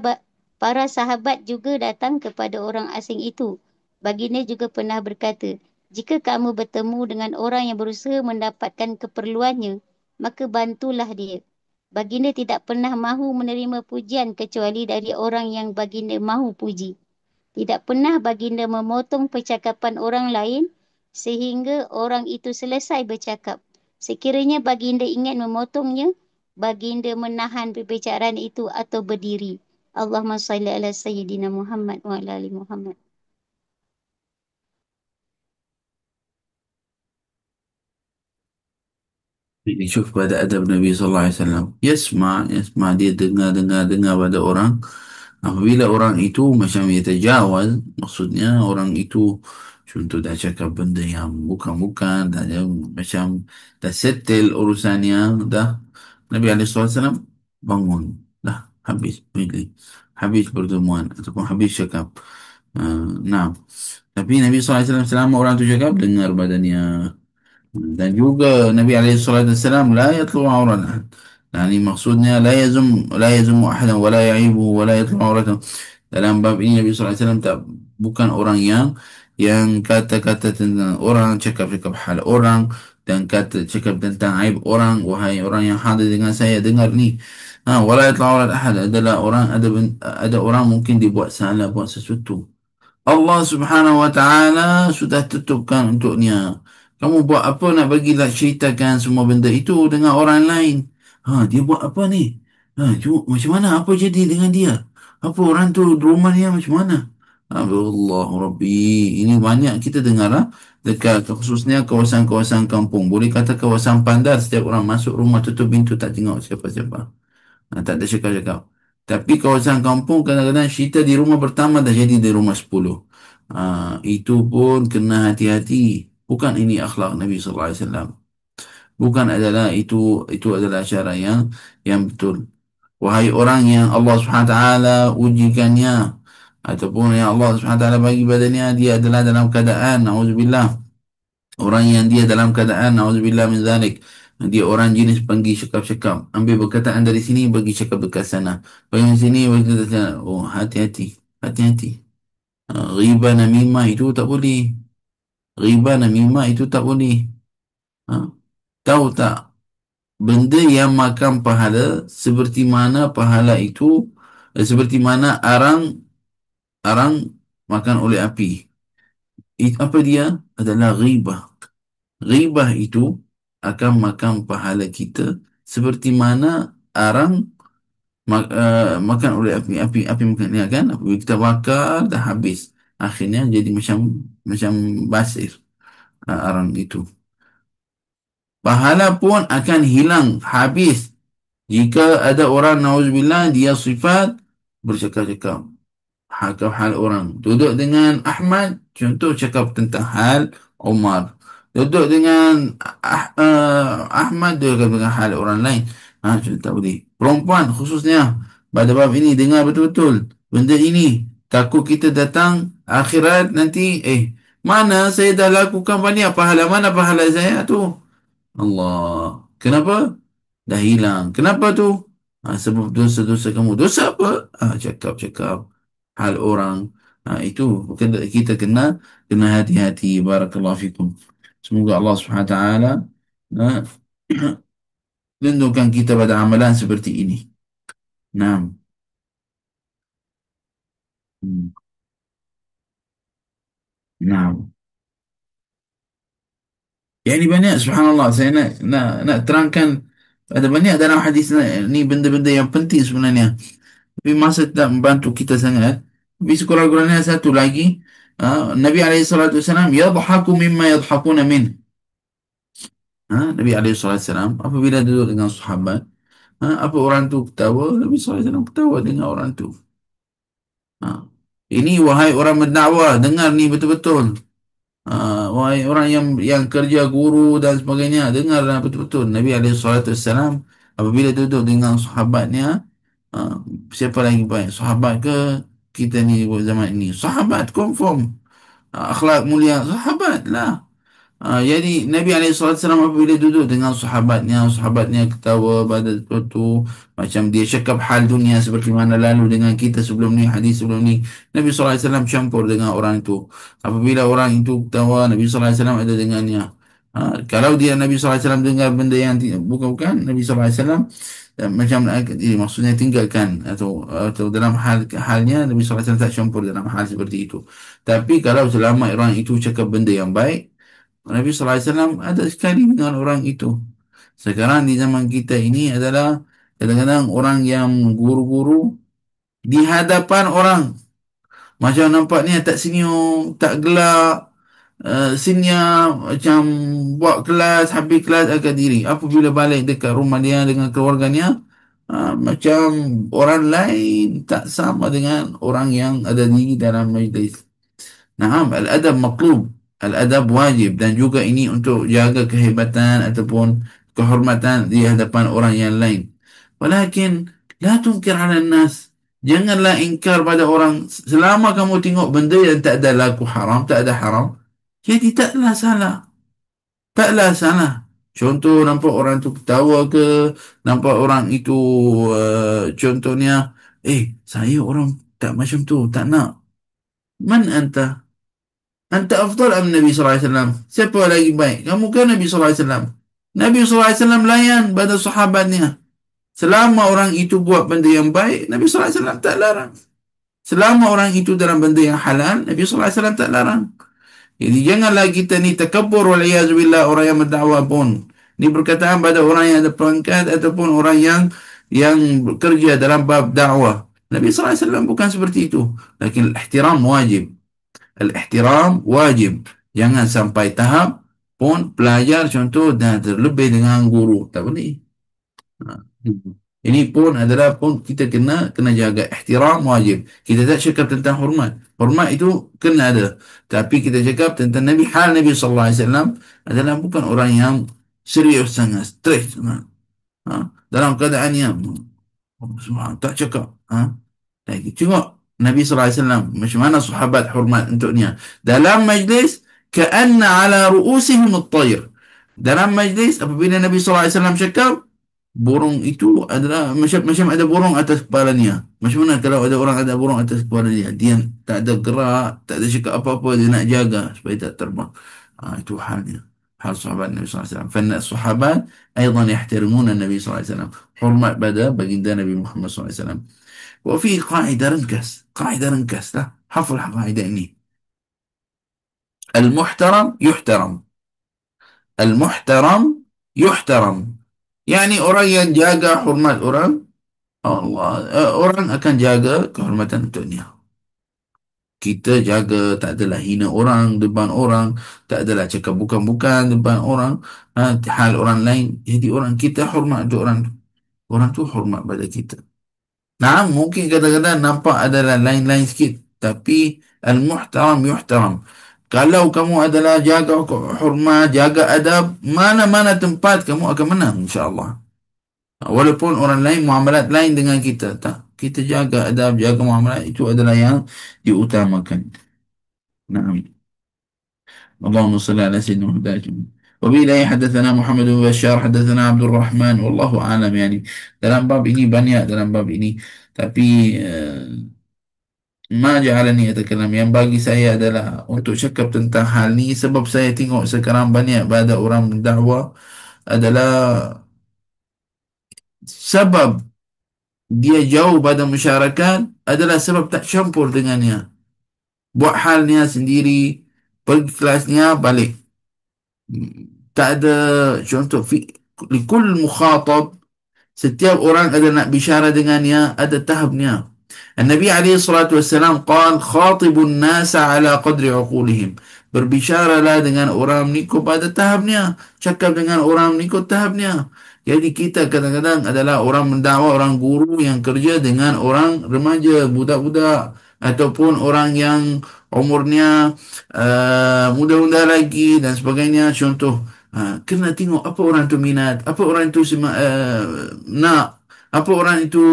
Speaker 2: para sahabat juga datang kepada orang asing itu. Baginda juga pernah berkata, jika kamu bertemu dengan orang yang berusaha mendapatkan keperluannya, maka bantulah dia. Baginda tidak pernah mahu menerima pujian kecuali dari orang yang baginda mahu puji. Tidak pernah baginda memotong percakapan orang lain sehingga orang itu selesai bercakap. Sekiranya baginda ingin memotongnya, baginda menahan perbicaraan itu atau berdiri. Allahumma salli ala Sayyidina Muhammad wa ala ali Muhammad.
Speaker 1: Shuf pada adab Nabi sallallahu alaihi wasallam. Yasma, dia dengar pada orang. Apabila orang itu macam dia terjawaz, maksudnya orang itu contoh dah cakap benda yang bukan-bukan, dah macam dah settle urusannya, dah Nabi alaihi wasallam bangun, dah habis majlis, habis pertemuan ataupun habis cakap. Nah, tapi Nabi sallallahu alaihi wasallam selama orang tu cakap dengar badannya. Dan juga Nabi SAW la yatlu aurat ahad. Yani maksudnya la yazum ahadan wa la ya'ibuhu wa la yatlu auratahu. Dalam bab ini Nabi SAW tak bukan orang yang kata-kata tentang orang, cakap-cakap hal orang dan kata cakap tentang aib orang. Wahai orang yang hadir dengan saya, dengar ni. Wala yatlu aurat ahad adalah orang ada orang mungkin dibuat salah, buat sesuatu. Allah Subhanahu wa taala sudah tutupkan untuknya. Kamu buat apa nak bagilah ceritakan semua benda itu dengan orang lain? Dia buat apa ni? Macam mana? Apa jadi dengan dia? Apa orang tu di rumah dia macam mana? Allah Rabbi. Ini banyak kita dengar dekat khususnya kawasan-kawasan kampung. Boleh kata kawasan bandar, setiap orang masuk rumah tutup pintu tak tengok siapa-siapa. Tak ada cakap-cakap. Tapi kawasan kampung kadang-kadang cerita di rumah pertama dah jadi di rumah 10. Itu pun kena hati-hati. Bukan ini akhlak Nabi sallallahu alaihi wasallam. Bukan adalah itu adalah cara yang betul. Wahai orang yang Allah Subhanahu wa taala ujikannya ataupun yang Allah Subhanahu wa taala bagi badannya, dia adalah dalam keadaan auzubillah, orang yang dia dalam keadaan auzubillah min zalik, dia orang jenis panggil cakap-cakap, ambil perkataan dari sini bagi cakap dekat sana, bagi sini bagi dekat sana. Oh, hati-hati, hati-hati. Riba namimah itu tak boleh. Riba namimah itu tak boleh. ha, Tahu tak, benda yang makan pahala seperti mana pahala itu, seperti mana arang makan oleh api. Apa dia? Adalah ribah. Ribah itu akan makan pahala kita seperti mana arang makan oleh api. Api makan dia kan. Apabila kita bakar dah habis. Akhirnya jadi macam basir arang itu. Pahala pun akan hilang habis jika ada orang nauzubillah dia sifat bercakap-cakap hal orang. Duduk dengan Ahmad, contoh cakap tentang hal Umar. Duduk dengan Ahmad, dia cakap tentang hal orang lain. Contoh tak boleh. Perempuan khususnya pada bab ini dengar betul-betul benda ini. Takut kita datang akhirat nanti, mana saya dah lakukan banyak pahala, mana pahala saya tu? Allah. Kenapa? Dah hilang. Kenapa tu? Sebab dosa-dosa kamu. Dosa apa? Cakap-cakap hal orang. Itu kita kena hati-hati. Barakallahu fikum. Semoga Allah Subhanahu Wa Taala ah, lindungkan kita pada amalan seperti ini. Nah. Hmm. Nah. Yang ini banyak subhanallah saya nak terangkan ada banyak dalam hadis ni benda-benda yang penting sebenarnya. Tapi masa tak membantu kita sangat. Tapi sekurang-kurangnya satu lagi, Nabi alaihi salatu wasalam yadhaku mimma yadhakuna min. Nabi alaihi salatu wasalam apabila duduk dengan sahabat, apa orang tu ketawa, Nabi sallallahu alaihi wasallam ketawa dengan orang tu. Ha. Ini wahai orang berdakwah, dengar ni betul-betul. Wahai orang yang kerja guru dan sebagainya, dengarlah betul-betul. Nabi SAW apabila duduk dengan sahabatnya, ah, siapa lagi baik? Sahabat ke kita ni buat zaman ini? Sahabat confirm. Akhlak mulia sahabat lah. Jadi Nabi SAW apabila duduk dengan sahabatnya ketawa pada sesuatu macam dia cakap hal dunia seperti mana lalu dengan kita sebelum ni, hadis sebelum ni. Nabi SAW campur dengan orang itu. Apabila orang itu ketawa, Nabi SAW ada dengannya. Kalau dia Nabi SAW dengar benda yang bukan-bukan, Nabi SAW macam maksudnya tinggalkan atau dalam halnya Nabi SAW tak campur dalam hal seperti itu. Tapi kalau selama orang itu cakap benda yang baik, Nabi SAW ada sekali dengan orang itu. Sekarang di zaman kita ini adalah kadang-kadang orang yang guru-guru di hadapan orang. Macam nampaknya tak senyum, tak gelak, senyap, macam buat kelas, habis kelas agak diri. Apabila balik dekat rumah dia dengan keluarganya, macam orang lain tak sama dengan orang yang ada di dalam majlis. Naam, al-adab matlub. Al-adab wajib dan juga ini untuk jaga kehebatan ataupun kehormatan di hadapan orang yang lain. Walakin la tunkir 'ala nas. Janganlah ingkar pada orang selama kamu tengok benda yang tak ada laku haram, tak ada haram. Jadi taklah salah. Taklah salah. Contoh nampak orang tu ketawa ke, nampak orang itu contohnya, saya orang tak macam tu, tak nak. Man anta? Anta afdal am Nabi sallallahu alaihi wasallam. Siapa lagi baik? Kamu kan Nabi sallallahu alaihi wasallam. Nabi sallallahu alaihi wasallam layan pada sahabatnya. Selama orang itu buat benda yang baik, Nabi sallallahu alaihi wasallam tak larang. Selama orang itu dalam benda yang halal, Nabi sallallahu alaihi wasallam tak larang. Jadi janganlah kita ni takabur waliyazubillah orang yang berdakwah pun. Ini perkataan pada orang yang ada perangkat ataupun orang yang bekerja dalam bab dakwah. Nabi sallallahu alaihi wasallam bukan seperti itu. Lakin ihtiram wajib. Al-ihtiram wajib. Jangan sampai tahap pun pelajar contoh dah terlebih dengan guru. Tak boleh. Ha. Ini pun adalah pun kita kena jaga ihtiram wajib. Kita tak cakap tentang hormat. Hormat itu kena ada. Tapi kita cakap tentang Nabi, hal Nabi sallallahu alaihi wasallam adalah bukan orang yang serius sangat, stres sangat. Dalam keadaannya tak cakap. Lagi tengok Nabi sallallahu alaihi wasallam macam mana sahabat hormat untuknya. Dalam majlis ka'anna ala ru'usihim at-tayr. Dalam majlis apabila Nabi sallallahu alaihi wasallam cakap, burung itu adalah macam ada burung atas kepalanya. Macam mana kalau ada orang ada burung atas kepala dia? Dia tak ada gerak, tak ada cakap apa-apa, dia nak jaga supaya tak terbang. Itu halnya. Hal sahabat Nabi sallallahu alaihi wasallam. Fanna sahabat aidan yahtarimuna Nabi sallallahu alaihi wasallam. Hormat pada baginda Nabi Muhammad sallallahu alaihi wasallam. وفي قاعدة رنكس لا حفظ القاعدة إني المحترم يحترم المحترم يحترم يعني orang yang jaga hormat orang Allah orang akan jaga kehormatan untuknya kita jaga tak adalah hina orang depan orang tak adalah cakap bukan-bukan depan orang hal orang lain jadi orang kita hormat untuk orang orang tu hormat pada kita. Nah, mungkin kadang-kadang nampak adalah lain-lain sikit. Tapi al-muhtaram yuhtaram. Kalau kamu adalah jaga hormat, jaga adab, mana-mana tempat kamu akan menang insya-Allah. Walaupun orang lain muamalat lain dengan kita, tak, kita jaga adab, jaga muamalat, itu adalah yang diutamakan. Naam. اللهم صل على سيدنا محمد. وبه حدثنا محمد بن بشار حدثنا عبد الرحمن والله أعلم يعني dalam bab ini banyak dalam bab ini tapi ma ja'alani atakalam yang bagi saya adalah untuk cakap tentang hal ni sebab saya tengok sekarang banyak pada orang mendakwah adalah sebab dia jauh pada masyarakat adalah sebab tak campur dengannya, buat halnya sendiri, pergi kelasnya balik. Tak ada contoh likul mukhatab, setiap orang ada nak bicara dengannya ada tahapnya. Nabi alaihi salatu wassalam قال خاطبوا الناس على قدر عقولهم, berbicaralah dengan orang mengikut pada tahapnya, cakap dengan orang mengikut tahapnya. Jadi kita kadang-kadang adalah orang mendakwa, orang guru yang kerja dengan orang remaja, budak-budak ataupun orang yang umurnya muda-muda lagi dan sebagainya. Contoh, kena tengok apa orang tu minat, apa orang tu nak, apa orang itu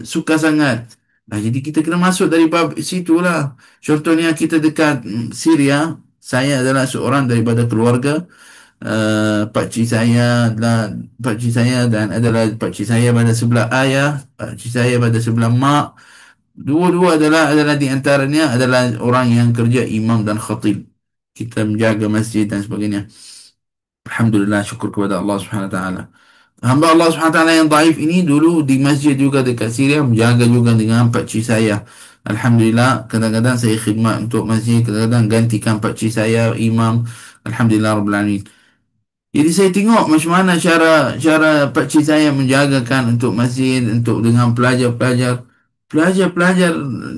Speaker 1: suka sangat. Jadi kita kena masuk dari bab situlah. Contohnya kita dekat Syria, saya adalah seorang daripada keluarga pakcik saya dan pakcik saya pada sebelah ayah, pakcik saya pada sebelah mak. Dua-dua adalah di antaranya adalah orang yang kerja imam dan khatib. Kita menjaga masjid dan sebagainya. Alhamdulillah, syukur kepada Allah Subhanahu Wa Taala. Hamba Allah Subhanahu Wa Taala yang daif ini dulu di masjid juga dekat Syria, menjaga juga dengan pakcik saya. Alhamdulillah, kadang-kadang saya khidmat untuk masjid, kadang-kadang gantikan pakcik saya imam. Alhamdulillah Rabbil Alamin. Jadi saya tengok macam mana cara cara pakcik saya menjagakan untuk masjid, untuk dengan pelajar-pelajar. Pelajar-pelajar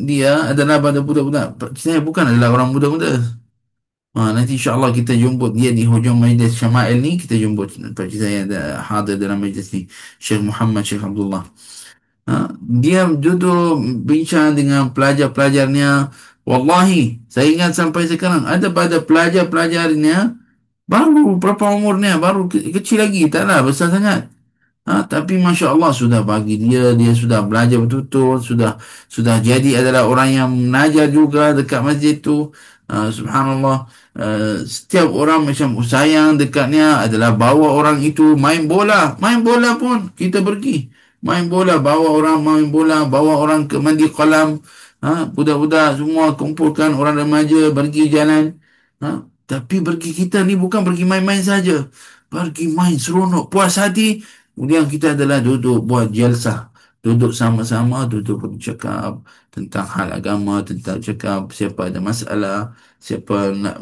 Speaker 1: dia adalah pada budak-budak. Pakcik saya bukan adalah orang muda-muda. Nanti insyaAllah kita jemput dia di hujung majlis Syama'il ni. Kita jemput pakcik saya ada hadir dalam majlis ni. Syekh Muhammad, Syekh Abdullah. Dia duduk bincang dengan pelajar-pelajarnya. Wallahi, saya ingat sampai sekarang ada pada pelajar-pelajarnya baru berapa umurnya, baru kecil lagi, taklah besar sangat. Tapi Masya Allah sudah bagi dia sudah belajar betul-betul, sudah jadi adalah orang yang mengajar juga dekat masjid tu. Subhanallah. Setiap orang macam sayang dekatnya adalah bawa orang itu main bola pun kita pergi. Main bola, bawa orang main bola, bawa orang ke mandi kolam. Budak-budak semua kumpulkan orang remaja pergi jalan. Tapi pergi kita ni bukan pergi main-main saja. Pergi main seronok, puas hati. Kemudian kita adalah duduk buat jalsah. Duduk sama-sama, duduk bercakap tentang hal agama, tentang cakap siapa ada masalah, siapa nak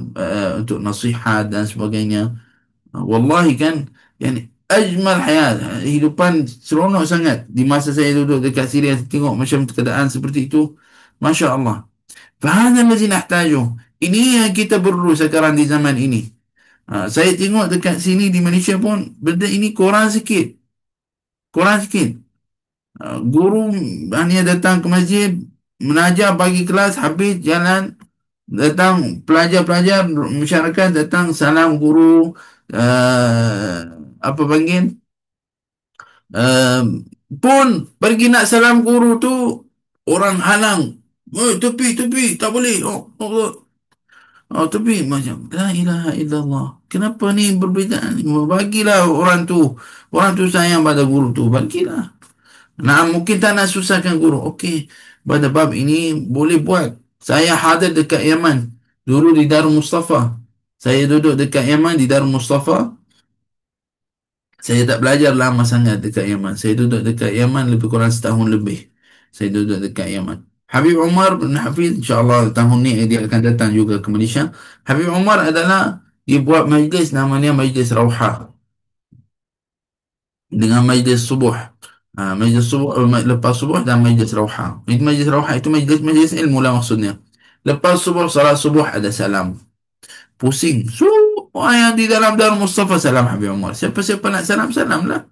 Speaker 1: untuk nasihat dan sebagainya. Wallahi kan, yani ajmal hayat, hidupan seronok sangat. Di masa saya duduk dekat Syria, tengok macam keadaan seperti itu. Masya Allah. Fahadha allazi nahtajuh. Ini yang kita perlu sekarang di zaman ini. Saya tengok dekat sini di Malaysia pun benda ini kurang sikit. Kurang sikit. Guru hanya datang ke masjid, mengajar bagi kelas, habis jalan, datang pelajar-pelajar masyarakat datang salam guru, apa panggil, uh, pun pergi nak salam guru tu orang halang. Tepi, tak boleh. Tapi macam la ilaha illallah. Kenapa ni berbeza ni? Bagilah orang tu sayang pada guru tu, bagilah. Nah, mungkin tak nak susahkan guru. Okey, pada bab ini boleh buat. Saya hadir dekat Yaman. Dulu di Darul Mustafa. Saya duduk dekat Yaman di Darul Mustafa. Saya tak belajar lama sangat dekat Yaman. Saya duduk dekat Yaman lebih kurang setahun lebih. Saya duduk dekat Yaman. Habib Umar bin Hafiz, insyaAllah tahun ni dia akan datang juga ke Malaysia. Habib Umar adalah, dia buat majlis namanya Majlis Rauhah. Dengan majlis subuh. Majlis subuh, lepas subuh dan majlis Rauhah. Majlis Rauhah itu majlis ilmu lah maksudnya. Lepas subuh, salat subuh ada salam. Pusing. Semua yang di dalam Darul Mustafa salam Habib Umar. Siapa-siapa nak salam, salam lah.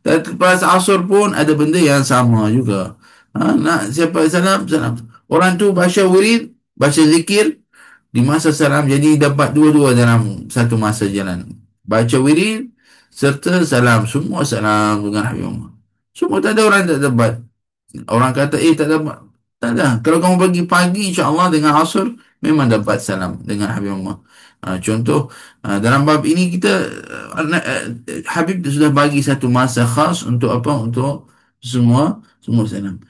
Speaker 1: Dan lepas asur pun ada benda yang sama juga. Nak siapa salam, salam. Orang tu baca wirid, baca zikir di masa salam. Jadi dapat dua-dua dalam satu masa jalan. Baca wirid serta salam. Semua salam dengan Habib Umar. Semua, tak ada orang tak dapat. Orang kata, tak dapat. Tak ada. Kalau kamu pergi pagi, insyaAllah dengan asar, memang dapat salam dengan Habib Umar. Contoh, dalam bab ini kita, Habib sudah bagi satu masa khas untuk apa? Untuk semua salam.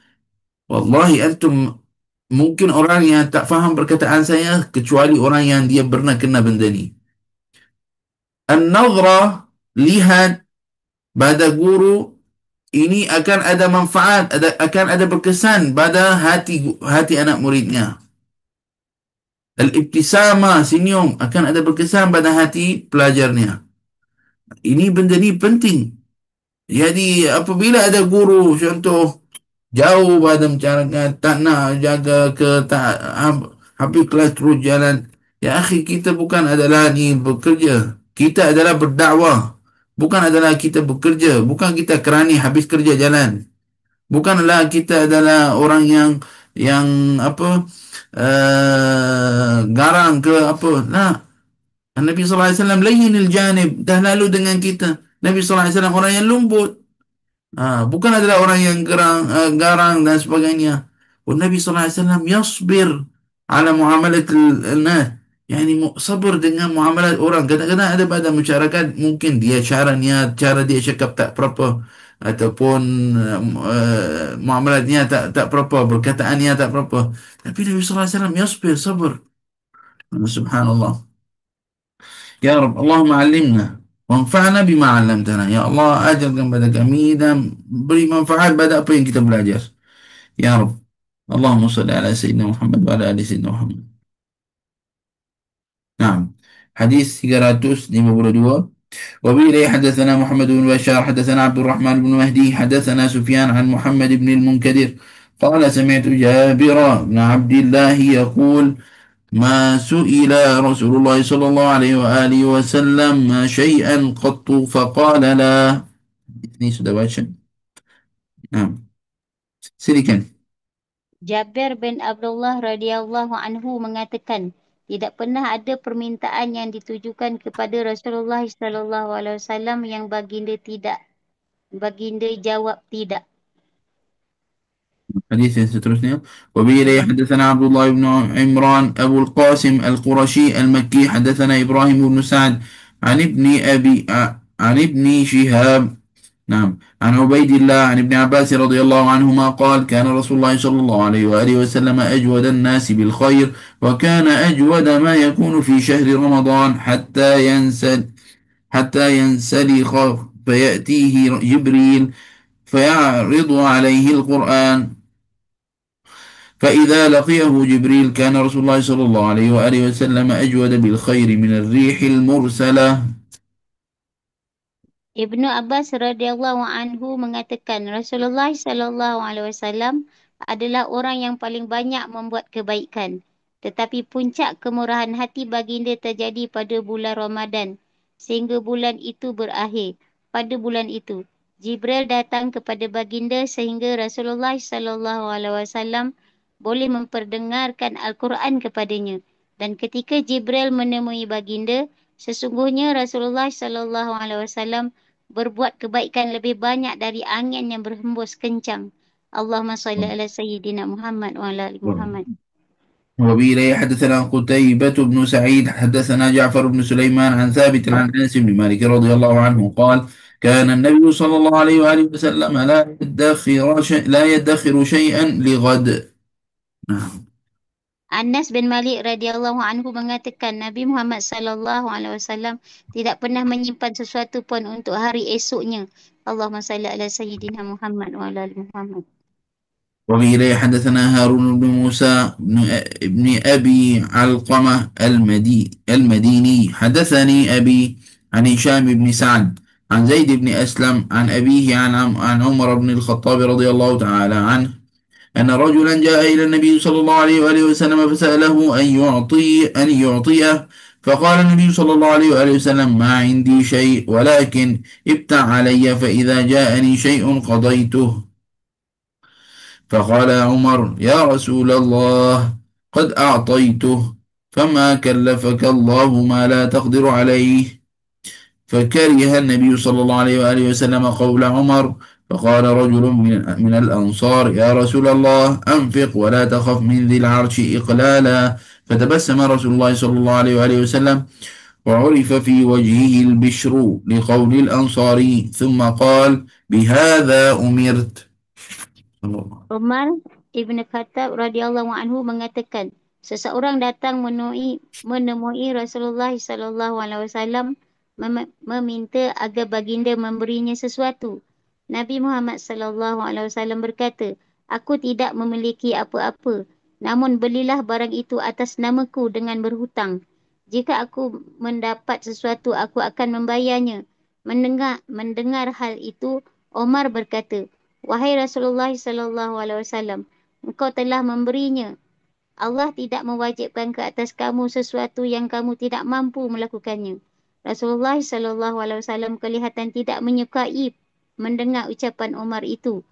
Speaker 1: Wallahi antum, mungkin orang yang tak faham perkataan saya kecuali orang yang dia pernah kena benda ni. An-nazrah, lihat pada guru, ini akan ada manfaat, akan ada berkesan pada hati anak muridnya. Al-ibtisama, senyum, akan ada berkesan pada hati pelajarnya. Ini benda ni penting. Jadi apabila ada guru contoh jauh pada mencaranya, tak nak jaga ke, tak habis kelas terus jalan, ya akhi, kita bukan adalah ni bekerja, kita adalah berdakwah, bukan adalah kita bekerja, bukan kita kerani habis kerja jalan, bukanlah kita adalah orang yang apa, garang ke apa. Nah, Nabi sallallahu alaihi wasallam layyinil janib, dah lalu dengan kita. Nabi sallallahu alaihi wasallam orang yang lembut. Bukan adalah orang yang garang dan sebagainya. Nabi sallallahu alaihi wasallam yasbir ala muamalat al-nas. Yani sabar dengan muamalat orang. Kadang-kadang ada pada masyarakat mungkin dia cara dia cakap tak berapa, ataupun muamalatnya tak berapa, perkataannya tak berapa. Tapi Nabi sallallahu alaihi wasallam yasbir, sabar. Subhanallah. Ya Rabb, Allahumma alimna wanfa'na bima 'allamtana. Ya Allah, ajarkan pada kami dan beri manfaat pada apa yang kita belajar. Ya Rabb. Allahumma salli ala Sayyidina Muhammad wa ala ali Sayyidina Muhammad. نعم. حديث 352. وبه حدثنا محمد بن بشار حدثنا عبد الرحمن بن مهدي حدثنا سفيان عن محمد بن المنكدر قال سمعت جابر بن عبد الله يقول ما سئل رسول الله صلى الله عليه وآله وسلم شيئا قط فقال لا. Ini sudah baca. Nah, silakan.
Speaker 2: Jabir bin Abdullah radhiyallahu anhu mengatakan, tidak pernah ada permintaan yang ditujukan kepada Rasulullah sallallahu alaihi wasallam yang baginda tidak. Baginda jawab tidak.
Speaker 1: حديث سترسني. وبه إليه حدثنا عبد الله بن عمران أبو القاسم القرشي المكي حدثنا إبراهيم بن سعد عن ابن شهاب، نعم، عن عبيد الله عن ابن عباس رضي الله عنهما قال كان رسول الله صلى الله عليه وآله وسلم أجود الناس بالخير، وكان أجود ما يكون في شهر رمضان حتى ينسلخ فيأتيه جبريل فيعرض عليه القرآن، فإذا لقيه جبريل كان رسول الله صلى الله عليه وآله وسلم أجود بالخير من الريح المرسلة.
Speaker 2: Ibnu Abbas radhiyallahu anhu mengatakan Rasulullah sallallahu alaihi wasallam adalah orang yang paling banyak membuat kebaikan. Tetapi puncak kemurahan hati baginda terjadi pada bulan Ramadan sehingga bulan itu berakhir. Pada bulan itu, Jibril datang kepada baginda sehingga Rasulullah sallallahu alaihi wasallam boleh memperdengarkan Al-Quran kepadanya. Dan ketika Jibril menemui baginda, sesungguhnya Rasulullah sallallahu alaihi wasallam berbuat kebaikan lebih banyak dari angin yang berhembus kencang. Allahumma salli ala Sayyidina Muhammad wa ala ali Muhammad.
Speaker 1: وبه إليه حدثنا قتيبة بن سعيد حدثنا جعفر بن سليمان عن ثابت عن أنس بن مالك رضي الله عنه قال كان النبي صلى الله عليه وآله وسلم لا يدخر شيئا لغد. نعم.
Speaker 2: Anas bin Malik radhiyallahu anhu mengatakan Nabi Muhammad sallallahu alaihi wasallam tidak pernah menyimpan sesuatu pun untuk hari esoknya. Allahumma salli ala Sayyidina Muhammad wa ala ali Muhammad.
Speaker 1: وبه إليه حدثنا هارون بن موسى ابن أبي علقمة المديني حدثني أبي عن هشام بن سعد عن زيد بن أسلم عن أبيه عن عمر بن الخطاب رضي الله تعالى عنه أن رجلا جاء إلى النبي صلى الله عليه وآله وسلم فسأله أن يعطيه، فقال النبي صلى الله عليه وآله وسلم ما عندي شيء ولكن ابتع علي فإذا جاءني شيء قضيته. فقال عمر يا رسول الله قد أعطيته، فما كلفك الله ما لا تقدر عليه. فكره النبي صلى الله عليه وآله وسلم قول عمر، فقال رجل من الأنصار: يا رسول الله، أنفق ولا تخف من ذي العرش إقلالا. فتبسم رسول الله صلى الله عليه وآله وسلم، وعرف في وجهه البشر لقول الأنصاري، ثم قال: بهذا أمرت.
Speaker 2: Umar Ibn Khattab radhiyallahu anhu mengatakan, seseorang datang menemui Rasulullah sallallahu alaihi wasallam meminta agar baginda memberinya sesuatu. Nabi Muhammad sallallahu alaihi wasallam berkata, aku tidak memiliki apa-apa, namun belilah barang itu atas namaku dengan berhutang. Jika aku mendapat sesuatu, aku akan membayarnya. Mendengar hal itu, Omar berkata, wahai Rasulullah sallallahu alaihi wasallam, engkau telah memberinya. Allah tidak mewajibkan ke atas kamu sesuatu yang kamu tidak mampu melakukannya. Rasulullah sallallahu alaihi wasallam kelihatan tidak menyukai mendengar ucapan Umar itu.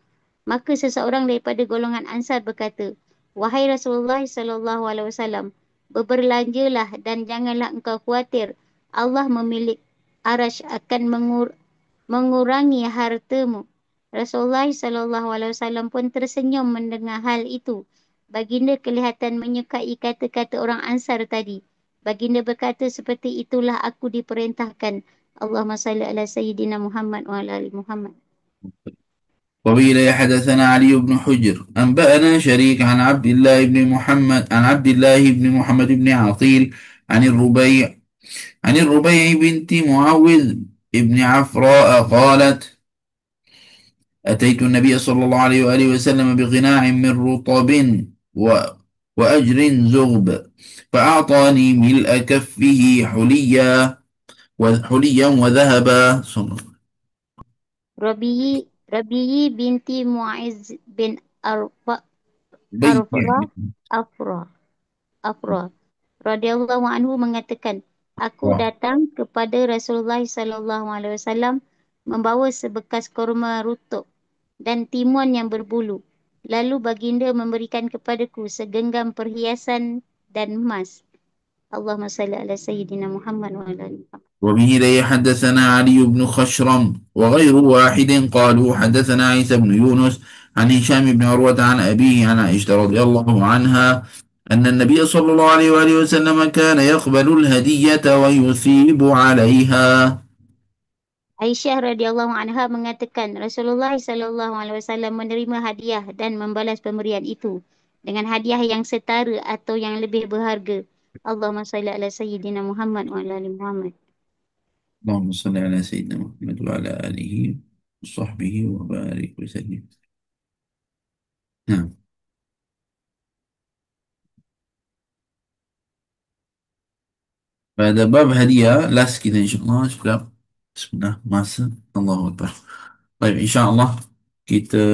Speaker 2: Maka seseorang daripada golongan Ansar berkata, wahai Rasulullah sallallahu alaihi wasallam, berbelanjalah dan janganlah engkau khawatir. Allah memilik arasy akan mengurangi hartamu. Rasulullah sallallahu alaihi wasallam pun tersenyum mendengar hal itu. Baginda kelihatan menyukai kata-kata orang Ansar tadi. Baginda berkata, seperti itulah aku diperintahkan. Allahumma salli ala Sayyidina Muhammad wa ala ali Muhammad.
Speaker 1: وبه حدثنا علي بن حجر أنبأنا شريك عن عبد الله بن محمد عن عبد الله بن محمد بن عقيل عن الربيع بنت معوذ بن عفراء قالت: أتيت النبي صلى الله عليه وآله وسلم بغناع من رطب وأجر زغب، فأعطاني ملء كفه حليا وذهبا.
Speaker 2: Rabi'i binti Mu'izz bin
Speaker 1: بيع.
Speaker 2: Arfa Afra Afra radhiyallahu anhu mengatakan, aku datang kepada Rasulullah sallallahu alaihi wasallam membawa sebekas kurma rutub dan timun yang berbulu. Lalu baginda memberikan kepadaku segenggam perhiasan dan emas. Allahumma salli ala Sayyidina Muhammad wa ala ali Muhammad.
Speaker 1: وبه لي حدثنا علي بن خشرم وغير واحد قالوا حدثنا عيسى بن يونس عن هشام بن عروة عن أبيه عن عائشة رضي الله عنها أن النبي صلى الله عليه وآله وسلم كان يقبل الهدية ويثيب عليها.
Speaker 2: Aisyah radhiyallahu anha mengatakan Rasulullah sallallahu alaihi wasallam menerima hadiah dan membalas pemberian itu dengan hadiah yang setara atau yang lebih berharga. Allahumma salli ala Sayyidina Muhammad wa ala ali Muhammad.
Speaker 1: اللهم صل على سيدنا محمد وعلى آله وصحبه وبارك وسلم. نعم. Pada bab hadiah last kita insyaAllah sekejap. Bismillah masa Allahu Akbar. Baik, insyaAllah kita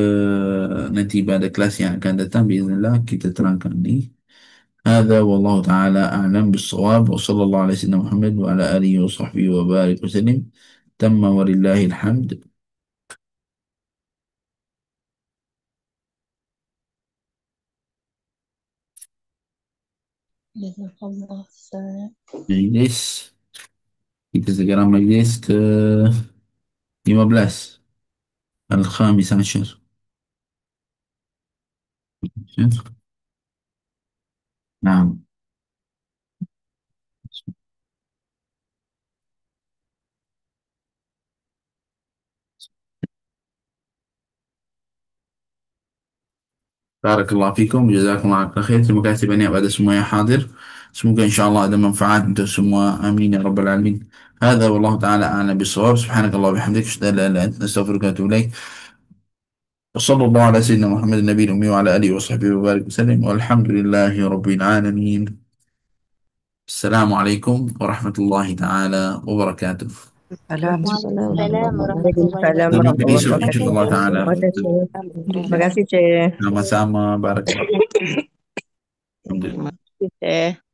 Speaker 1: nanti pada kelas yang akan datang bismillah kita terangkan ni. هذا والله تعالى أعلم بالصواب وصلى الله على سيدنا محمد وعلى آله وصحبه وبارك وسلم. تم ولله الحمد.
Speaker 3: Jazakallah Ustaz.
Speaker 1: Majlis kita sekarang majlis ke 15 الخامس عشر. نعم. Barakallahu fikum, jazakumullah khair. Terima kasih banyak pada semua yang hadir. Semoga insyaAllah ada manfaat untuk semua. Amin ya rabbal alamin. هذا والله تعالى أعلم بالصواب. سبحانك اللهم وبحمدك أشهد أن لا إله إلا أنت نستغفرك ونتوب إليك. وصلى الله على سيدنا محمد النبي الأمي وعلى آله وصحبه وبارك وسلم والحمد لله رب العالمين. السلام عليكم ورحمة الله تعالى وبركاته.
Speaker 3: Waalaikumsalam
Speaker 2: Waalaikumsalam warahmatullahi
Speaker 3: Waalaikumsalam
Speaker 1: Terima
Speaker 2: wabarakatuh.
Speaker 1: kasih
Speaker 3: warahmatullahi
Speaker 1: insyaAllah ta'ala.
Speaker 3: wabarakatuh. Terima kasih, Cik.
Speaker 1: Sama-sama. Barakallahu.
Speaker 3: Terima
Speaker 1: Alhamdulillah.
Speaker 3: kasih, Cik.